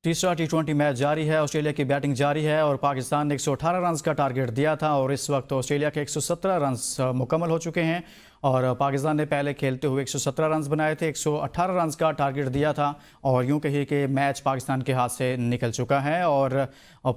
तीसरा टी20 मैच जारी है। ऑस्ट्रेलिया की बैटिंग जारी है और पाकिस्तान ने 118 रन का टारगेट दिया था और इस वक्त ऑस्ट्रेलिया के 117 रन मुकम्मल हो चुके हैं और पाकिस्तान ने पहले खेलते हुए 117 रन बनाए थे, 118 रन का टारगेट दिया था और यूं कहिए कि मैच पाकिस्तान के हाथ से निकल चुका है और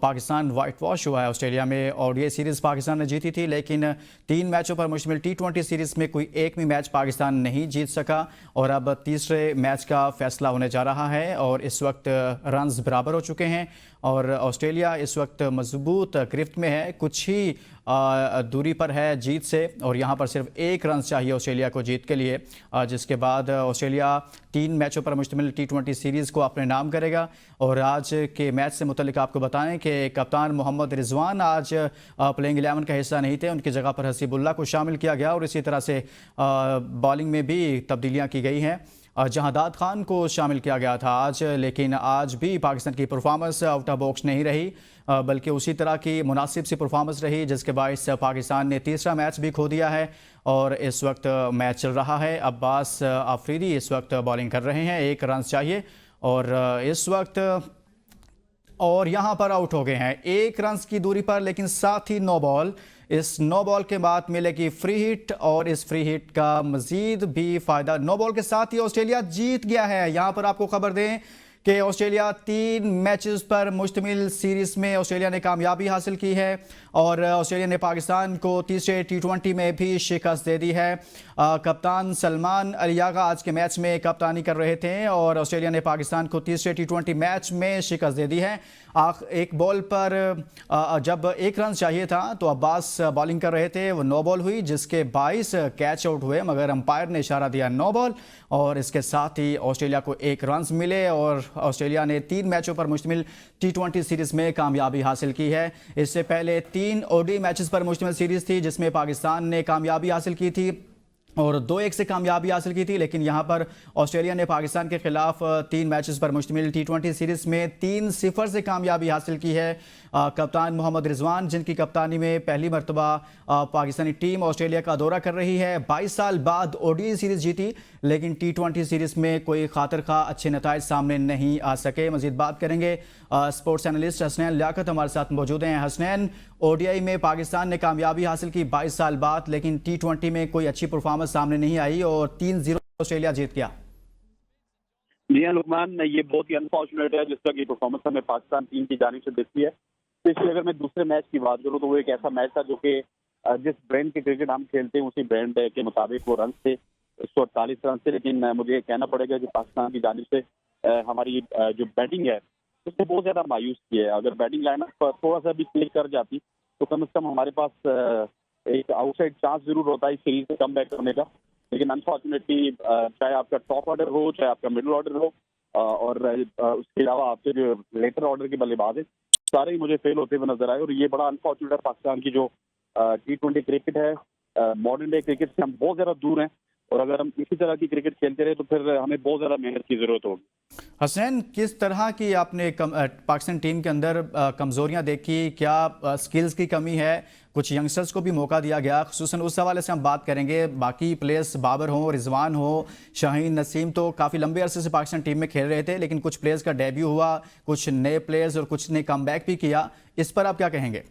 पाकिस्तान वाइट वॉश हुआ है। ऑस्ट्रेलिया में ओडीआई सीरीज़ पाकिस्तान ने जीती थी, लेकिन 3 मैचों पर मुश्तमिल टी20 सीरीज़ में कोई एक भी मैच पाकिस्तान नहीं जीत सका और अब तीसरे मैच का फैसला होने जा रहा है और इस वक्त रन बराबर हो चुके हैं और ऑस्ट्रेलिया इस वक्त मजबूत गिरफ्त में है, कुछ ही दूरी पर है जीत से और यहाँ पर सिर्फ 1 रन चाहिए ऑस्ट्रेलिया को जीत के लिए, जिसके बाद ऑस्ट्रेलिया 3 मैचों पर मुश्तमिल टी20 सीरीज़ को अपने नाम करेगा। और आज के मैच से मुतल्लिक आपको बताएं कि कप्तान मोहम्मद रिजवान आज प्लेइंग 11 का हिस्सा नहीं थे, उनकी जगह पर हसीबुल्ला को शामिल किया गया और इसी तरह से बॉलिंग में भी तब्दीलियाँ की गई हैं। जहादाद खान को शामिल किया गया था आज, लेकिन आज भी पाकिस्तान की परफॉर्मेंस आउट ऑफ बॉक्स नहीं रही, बल्कि उसी तरह की मुनासिब सी परफॉर्मेंस रही, जिसके बायस पाकिस्तान ने तीसरा मैच भी खो दिया है और इस वक्त मैच चल रहा है। अब्बास आफरीदी इस वक्त बॉलिंग कर रहे हैं, 1 रन चाहिए और इस वक्त और यहाँ पर आउट हो गए हैं 1 रन की दूरी पर, लेकिन साथ ही 9 बॉल। इस 9 बॉल के बाद मिलेगी फ्री हिट और इस फ्री हिट का मजीद भी फायदा 9 बॉल के साथ ही ऑस्ट्रेलिया जीत गया है। यहाँ पर आपको खबर दें कि ऑस्ट्रेलिया 3 मैचेस पर मुश्तमिल सीरीज में ऑस्ट्रेलिया ने कामयाबी हासिल की है और ऑस्ट्रेलिया ने पाकिस्तान को तीसरे टी20 में भी शिकस्त दे दी है। कप्तान सलमान अलियागा आज के मैच में कप्तानी कर रहे थे और ऑस्ट्रेलिया ने पाकिस्तान को तीसरे टी20 मैच में शिकस्त दे दी है। एक बॉल पर जब 1 रन चाहिए था तो अब्बास बॉलिंग कर रहे थे, वो 9 बॉल हुई जिसके 22 कैच आउट हुए, मगर अंपायर ने इशारा दिया 9 बॉल और इसके साथ ही ऑस्ट्रेलिया को 1 रन मिले और ऑस्ट्रेलिया ने 3 मैचों पर मुश्तमिल टी20 सीरीज में कामयाबी हासिल की है। इससे पहले 3 ओडी मैचेस पर मुश्तमिल सीरीज थी जिसमें पाकिस्तान ने कामयाबी हासिल की थी और 2-1 से कामयाबी हासिल की थी, लेकिन यहाँ पर ऑस्ट्रेलिया ने पाकिस्तान के खिलाफ 3 मैचेस पर मुश्तमिल टी20 सीरीज में 3-0 से कामयाबी हासिल की है। कप्तान मोहम्मद रिजवान, जिनकी कप्तानी में पहली मरतबा पाकिस्तानी टीम ऑस्ट्रेलिया का दौरा कर रही है, 22 साल बाद ओडीआई सीरीज जीती, लेकिन टी20 सीरीज में कोई खातिर खा अच्छे नताइज सामने नहीं आ सके। मजीद बात करेंगे, स्पोर्ट्स एनालिस्ट हसनैन लियाकत हमारे साथ मौजूद हैं। हसनैन, ओडीआई में पाकिस्तान ने कामयाबी हासिल की 22 साल बाद, लेकिन टी20 में कोई अच्छी परफॉर्मेंस सामने नहीं आई और 3-0 ऑस्ट्रेलिया जीत गया। जी हाँ लुकमान, ये बहुत ही अनफॉर्चुनेट है जिस तरह की परफॉर्मेंस हमें पाकिस्तान टीम की जानिब से दिखती है। इसलिए अगर मैं दूसरे मैच की बात करूँ तो वो एक ऐसा मैच था जो कि जिस ब्रांड के क्रिकेट हम खेलते हैं उसी ब्रांड के मुताबिक वो रन थे 148 रन से, लेकिन मुझे कहना पड़ेगा कि पाकिस्तान की जानिब से हमारी जो बैटिंग है उसने बहुत ज्यादा मायूस की है। अगर बैटिंग लाइनअप थोड़ा सा भी क्लिक कर जाती तो कम से कम हमारे पास एक आउटसाइड चांस जरूर होता है इस सीरीज से कम बैक करने का, लेकिन अनफॉर्चुनेटली चाहे आपका टॉप ऑर्डर हो चाहे आपका मिडिल ऑर्डर हो और उसके अलावा आपके जो लेटर ऑर्डर के बल्लेबाज हैं सारे ही मुझे फेल होते हुए नजर आए और ये बड़ा अनफॉर्चुनेट है। पाकिस्तान की जो टी20 क्रिकेट है, मॉडर्न डे क्रिकेट से हम बहुत ज्यादा दूर हैं और अगर हम इसी तरह की क्रिकेट खेलते रहे तो फिर हमें बहुत ज्यादा मेहनत की जरूरत होगी। हसनैन, किस तरह की आपने पाकिस्तान टीम के अंदर कमजोरियां देखी? क्या स्किल्स की कमी है? कुछ यंगस्टर्स को भी मौका दिया गया, खुसूसन उस हवाले से हम बात करेंगे। बाकी प्लेयर्स बाबर हो, रिजवान हो, शाहीन नसीम तो काफ़ी लंबे अरसे से पाकिस्तान टीम में खेल रहे थे, लेकिन कुछ प्लेयर्स का डेब्यू हुआ, कुछ नए प्लेयर्स और कुछ ने कमबैक भी किया, इस पर आप क्या कहेंगे?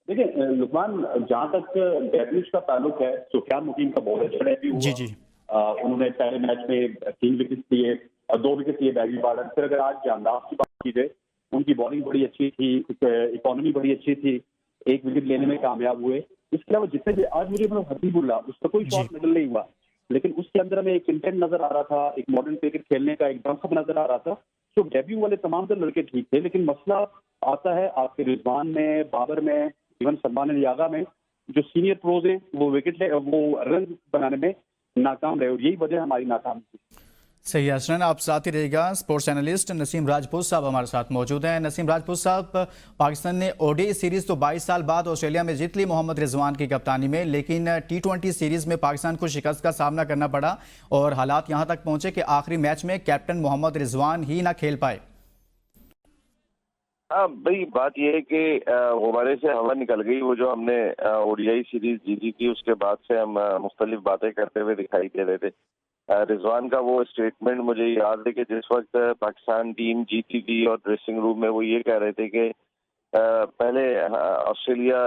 देखिए लुकमान, जहाँ तक डेब्यूज का ताल्लुक है, सुफियान मुकीम का बहुत अच्छा डेब्यू हुआ। जी जी। उन्होंने पहले मैच में 3 विकेट लिए और 2 विकेट लिए बैगी बार्डर। फिर अगर आज जानदार की बात की जाए, उनकी बॉलिंग बड़ी अच्छी थी, इकोनॉमी बड़ी अच्छी थी, 1 विकेट लेने में कामयाब हुए। इसके अलावा जितने भी आज मुझे हसीबुल्ला, उसका कोई शॉट मिडल नहीं हुआ, लेकिन उसके अंदर हमें एक इंटेंट नजर आ रहा था, एक मॉडर्न क्रिकेट खेलने का एक दमखम नजर आ रहा था। तो डेब्यू वाले तमाम तो लड़के ठीक थे, लेकिन मसला आता है आपके रिजवान में, बाबर में, इवन सलमान अलियागा में। जो सीनियर प्रोज हैं वो विकेट वो रन बनाने में नाकाम रहे और यही वजह हमारी नाकामी थी। सही है हसनैन, आप साथ ही रहेगा। स्पोर्ट्स एनालिस्ट नसीम राजपूत साहब हमारे साथ मौजूद हैं। नसीम राजपूत साहब, पाकिस्तान ने ओडीआई सीरीज तो 22 साल बाद ऑस्ट्रेलिया में जीत ली मोहम्मद रिजवान की कप्तानी में, लेकिन टी20 सीरीज में पाकिस्तान को शिकस्त का सामना करना पड़ा और हालात यहां तक पहुंचे कि आखिरी मैच में कैप्टन मोहम्मद रिजवान ही ना खेल पाए। हाँ भाई, बात यह है कि हमारे से हवा निकल गई। वो जो हमने ओडीआई सीरीज जीती थी उसके बाद से हम मुख्तलिफ बातें करते हुए दिखाई दे रहे थे रिजवान का वो स्टेटमेंट मुझे याद है कि जिस वक्त पाकिस्तान टीम जीती थी और ड्रेसिंग रूम में वो ये कह रहे थे कि पहले ऑस्ट्रेलिया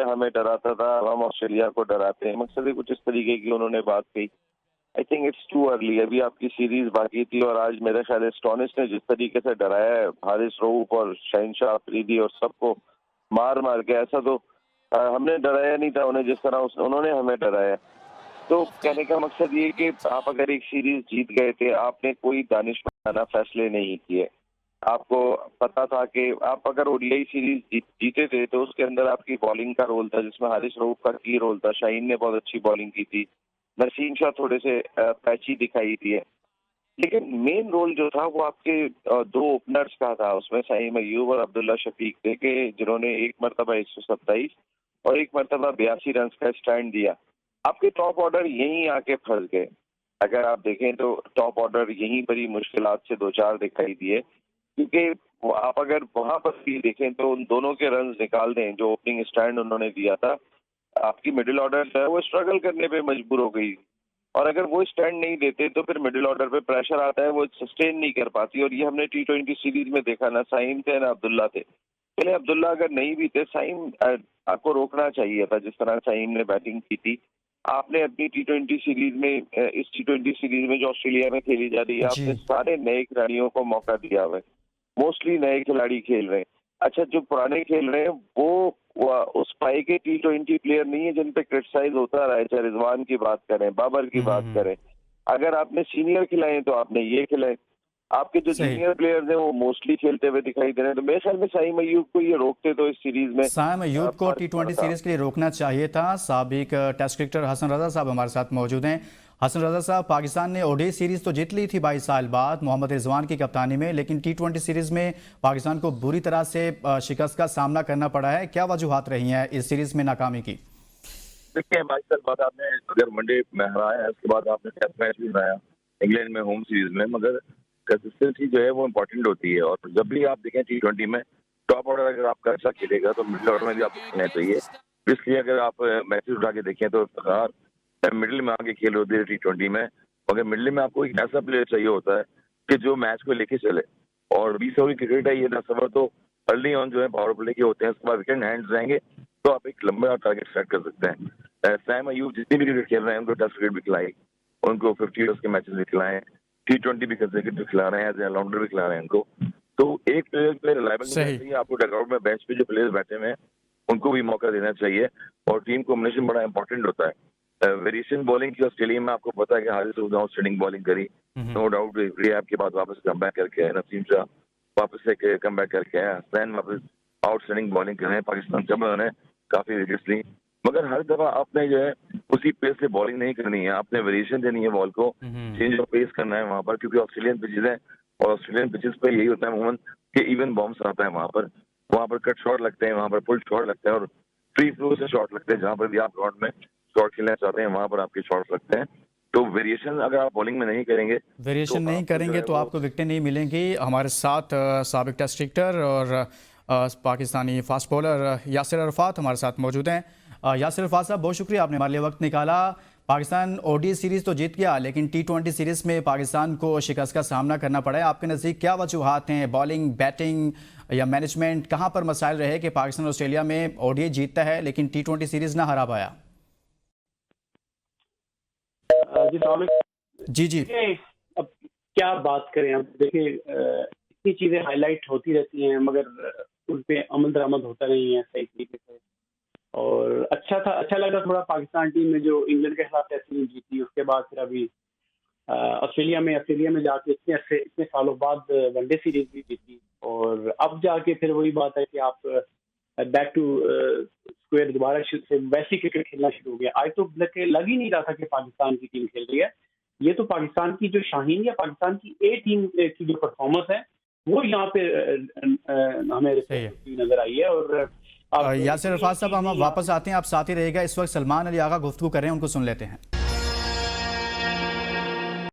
हमें डराता था, हम ऑस्ट्रेलिया को डराते हैं। मकसद है कुछ इस तरीके की उन्होंने बात कही। I think it's too early, अभी आपकी सीरीज बाकी थी और आज मेरा ख्याल एस्टोनिश ने जिस तरीके से डराया है हारिस रऊफ और शहनशाह अफरीदी और सबको मार मार के, ऐसा तो हमने डराया नहीं था उन्हें जिस तरह उन्होंने हमें डराया। तो कहने का मकसद ये कि आप अगर एक सीरीज जीत गए थे, आपने कोई दानिशमंदाना फैसले नहीं किए। आपको पता था कि आप अगर ओडीआई सीरीज जीते थे तो उसके अंदर आपकी बॉलिंग का रोल था, जिसमें हारिस रऊफ का की रोल था। शाहीन ने बहुत अच्छी बॉलिंग की थी, नसीम शाह थोड़े से पैची दिखाई दिए, लेकिन मेन रोल जो था वो आपके दो ओपनर्स का था। उसमें सईम अयूब और अब्दुल्ला शफीक थे कि जिन्होंने एक मरतबा 127 और एक मरतबा 82 रन का स्टैंड दिया। आपके टॉप ऑर्डर यहीं आके फंस गए। अगर आप देखें तो टॉप ऑर्डर यहीं पर ही मुश्किलात से 2-4 दिखाई दिए, क्योंकि आप अगर वहां पर भी देखें तो उन दोनों के रन निकाल दें जो ओपनिंग स्टैंड उन्होंने दिया था, आपकी मिडिल ऑर्डर जो है वो स्ट्रगल करने पे मजबूर हो गई। और अगर वो स्टैंड नहीं देते तो फिर मिडिल ऑर्डर पे प्रेशर आता है, वो सस्टेन नहीं कर पाती। और ये हमने T20 सीरीज में देखा, ना साइम थे ना अब्दुल्ला थे। पहले अब्दुल्ला अगर नहीं भी थे, साइम आपको रोकना चाहिए था। जिस तरह साइम ने बैटिंग की थी, आपने अपनी T20 सीरीज में, इस T20 सीरीज में जो ऑस्ट्रेलिया में खेली जा रही है, आपने सारे नए खिलाड़ियों को मौका दिया हुआ है। मोस्टली नए खिलाड़ी खेल रहे हैं। अच्छा, जो पुराने खेल रहे हैं वो उस पाई के T20 प्लेयर नहीं है जिन पे क्रिटिसाइज होता रहा है। चाहे रिजवान की बात करें, बाबर की बात करें, अगर आपने सीनियर खिलाए तो आपने ये खिलाए। आपके जो जूनियर प्लेयर्स हैं वो मोस्टली खेलते हुए दिखाई दे रहे हैं। तो मेरे ख्याल में साइम अयूब को ये रोकते तो इस सीरीज में, साइम अयूब को T20 सीरीज के लिए रोकना चाहिए था। साबिक टेस्ट क्रिकेटर हसन रजा साहब हमारे साथ मौजूद हैं। हसन रजा साहब, पाकिस्तान ने ओडीआई सीरीज तो जीत ली थी 22 साल बाद मोहम्मद रिजवान की कप्तानी में, लेकिन T20 सीरीज में पाकिस्तान को बुरी तरह से शिकस्त का सामना करना पड़ा है। क्या वजूहात रही हैं इस सीरीज में नाकामी की? देखिए, 22 साल बाद आपने अगर वनडे में हराया है, उसके बाद आपने टेस्ट मैच भी हराया इंग्लैंड में होम सीरीज में, मगर कंसिस्टेंसी जो है वो इम्पोर्टेंट होती है। और जब भी आप देखें T20 में टॉप ऑर्डर अगर आपका अच्छा खेलेगा तो मिडिल ऑर्डर में भी आपको खेलना चाहिए। इसलिए अगर आप मैचेस उठा के देखें तो मिडिल में आके खेल होती है T20 में, मगर मिडिल में आपको एक ऐसा प्लेयर चाहिए होता है कि जो मैच को लेके चले। और 20 ओवर क्रिकेट है, ये 10 ओवर तो अर्ली ऑन जो है पावर प्ले के होते हैं, उसके बाद विकेट हैंड्स रहेंगे तो आप एक लंबा टारगेट सेट कर सकते हैं। साइम अयूब जितनी भी क्रिकेट खेल रहे हैं उनको टेस्ट क्रिकेट भी खिलाई, उनको 50 ओवर्स के मैचेस भी खिलाए, T20 भी कंसेक्यूटिव खिला रहे हैं, एज ऑलराउंडर भी खिला रहे हैं उनको। तो एक प्लेयर पे रिलायबल नहीं चाहिए आपको। डगआउट में बेंच पे जो प्लेयर्स बैठे हुए हैं उनको भी मौका देना चाहिए। और टीम कॉम्बिनेशन बड़ा इंपॉर्टेंट होता है। वेरिएशन बॉलिंग की ऑस्ट्रेलिया में आपको पता है कि हारिस रऊफ आउटस्टैंडिंग बॉलिंग करी, नो डाउट। रिहैब के बाद वापस कम बैक करके आया, नसीम शाह वापस से कम बैक करके आया, हसनैन वापस आउटस्टैंडिंग बॉलिंग कर रहे हैं। पाकिस्तान जब उन्होंने काफी विकेट्स ली, मगर हर दफा आपने जो है उसी पेस से बॉलिंग नहीं करनी है, आपने वेरिएशन देनी है बॉल को, चेंज ऑफ पेस करना है वहां पर, क्योंकि ऑस्ट्रेलियन पिचेज है और ऑस्ट्रेलियन पिचेस पर यही होता है मोहम्मद कि इवन बॉम्ब्स आता है वहां पर कट शॉट लगते हैं, वहां पर पुल शॉट लगते हैं और फ्री फ्लो से शॉट लगते हैं। जहां पर भी आप ग्राउंड में शॉट खेलना चाहते हैं वहां पर आपके शॉट लगते हैं। तो वेरिएशन अगर आप बॉलिंग में नहीं करेंगे, तो आपको विकेटें नहीं मिलेंगी। हमारे साथ साबिक टेस्ट क्रिकेटर और पाकिस्तानी फास्ट बॉलर यासिर अरफात हमारे साथ मौजूद हैं। यासिर अरफात साहब, बहुत शुक्रिया, आपने हमारे लिए वक्त निकाला। पाकिस्तान ओडीआई सीरीज तो जीत गया, लेकिन T20 सीरीज में पाकिस्तान को शिकस्त का सामना करना पड़ा है। आपके नज़दीक क्या वजूहात हैं? बॉलिंग, बैटिंग या मैनेजमेंट, कहाँ पर मसाइल रहे कि पाकिस्तान ऑस्ट्रेलिया में ओडीआई जीतता है लेकिन T20 सीरीज ना हरा पाया? जी अब क्या बात करें। अब देखिए, इतनी चीजें हाईलाइट होती रहती हैं मगर उन पे अमल दरामद होता नहीं है सही तरीके से। और अच्छा लगा थोड़ा पाकिस्तान टीम में जो इंग्लैंड के खिलाफ टेस्ट सीरीज जीती, उसके बाद फिर अभी ऑस्ट्रेलिया में जाके इतने सालों बाद वनडे सीरीज भी जीती। और अब जाके फिर वही बात है कि आप बैक टू स्क्वायर दोबारा से वैसी क्रिकेट खेलना शुरू हो गया। आज तो लग ही नहीं रहा था कि पाकिस्तान की टीम खेल रही है। ये तो पाकिस्तान की जो शाहीन या पाकिस्तान की ए टीम की जो परफॉर्मेंस है वो यहाँ पे हमें नजर आई है। और यासिर अरफात साहब, हम वापस आते हैं, आप साथ ही रहेगा। इस वक्त सलमान अली आगा गुफ्तगू कर रहे हैं, उनको सुन लेते हैं।